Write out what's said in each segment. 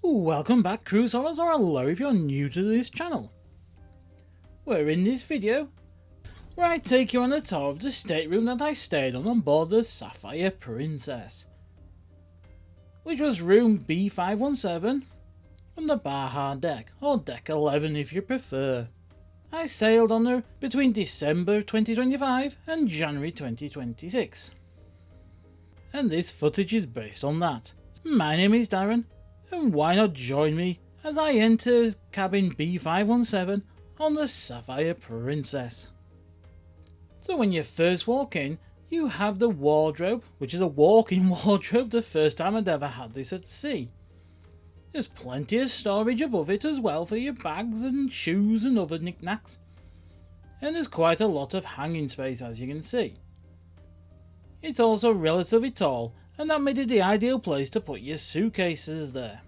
Welcome back, CruiseHols, or hello if you're new to this channel. We're in this video where I take you on a tour of the stateroom that I stayed on board the Sapphire Princess, which was room B517 on the Baha Deck, or Deck 11 if you prefer. I sailed on her between December 2025 and January 2026, and this footage is based on that. My name is Darren, and why not join me as I enter Cabin B517 on the Sapphire Princess. So when you first walk in, you have the wardrobe, which is a walk-in wardrobe, the first time I'd ever had this at sea. There's plenty of storage above it as well for your bags and shoes and other knickknacks. And there's quite a lot of hanging space, as you can see. It's also relatively tall, and that made it the ideal place to put your suitcases there.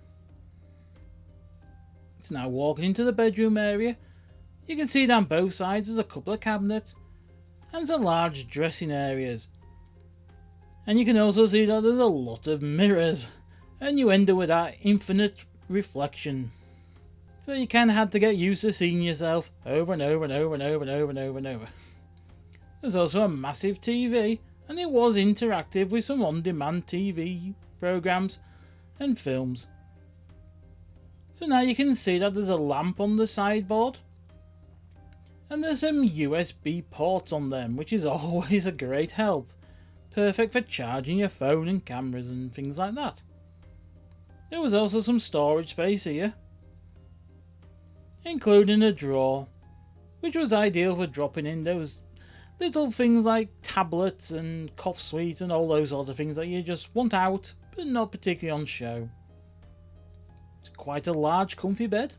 So now walking into the bedroom area, you can see down both sides there's a couple of cabinets and some large dressing areas. And you can also see that there's a lot of mirrors, and you end up with that infinite reflection. So you kind of had to get used to seeing yourself over and over and over and over and over and over and over. There's also a massive TV, and it was interactive with some on-demand TV programs and films. So now you can see that there's a lamp on the sideboard, and there's some USB ports on them, which is always a great help. Perfect for charging your phone and cameras and things like that. There was also some storage space here, including a drawer, which was ideal for dropping in those little things like tablets and cough sweets and all those other things that you just want out but not particularly on show. It's quite a large comfy bed,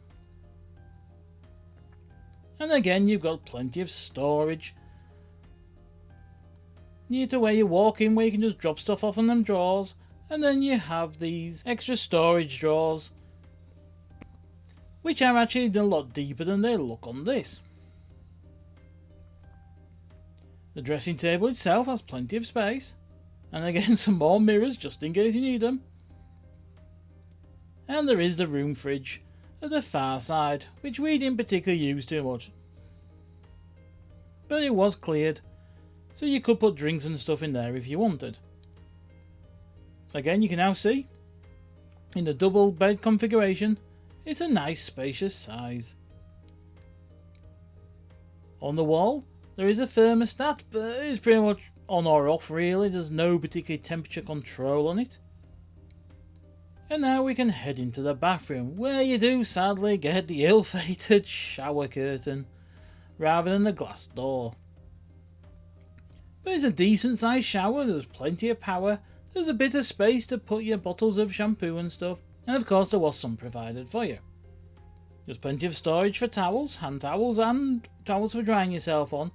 and again you've got plenty of storage near to where you walk in, where you can just drop stuff off in them drawers. And then you have these extra storage drawers, which are actually a lot deeper than they look on this. The dressing table itself has plenty of space, and again some more mirrors just in case you need them. And there is the room fridge at the far side, which we didn't particularly use too much, but it was cleared, so you could put drinks and stuff in there if you wanted. Again, you can now see, in the double bed configuration, it's a nice spacious size. On the wall, there is a thermostat, but it's pretty much on or off really, there's no particular temperature control on it. And now we can head into the bathroom, where you do sadly get the ill-fated shower curtain, rather than the glass door. But it's a decent sized shower, there's plenty of power. There's a bit of space to put your bottles of shampoo and stuff, and of course there was some provided for you. There's plenty of storage for towels, hand towels and towels for drying yourself on,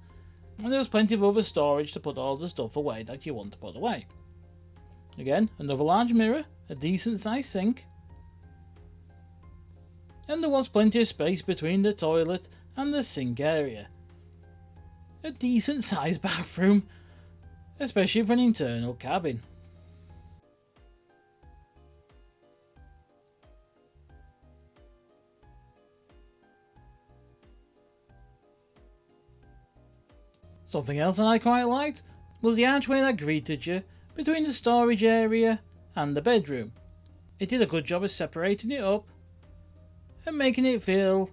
and there's plenty of other storage to put all the stuff away that you want to put away. Again, another large mirror, a decent sized sink, and there was plenty of space between the toilet and the sink area. A decent sized bathroom, especially for an internal cabin. Something else that I quite liked was the archway that greeted you between the storage area and the bedroom. It did a good job of separating it up and making it feel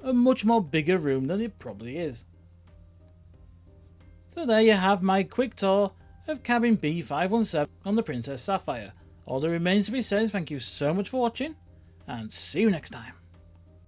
a much more bigger room than it probably is. So there you have my quick tour of Cabin B517 on the Princess Sapphire. All that remains to be said is thank you so much for watching, and see you next time.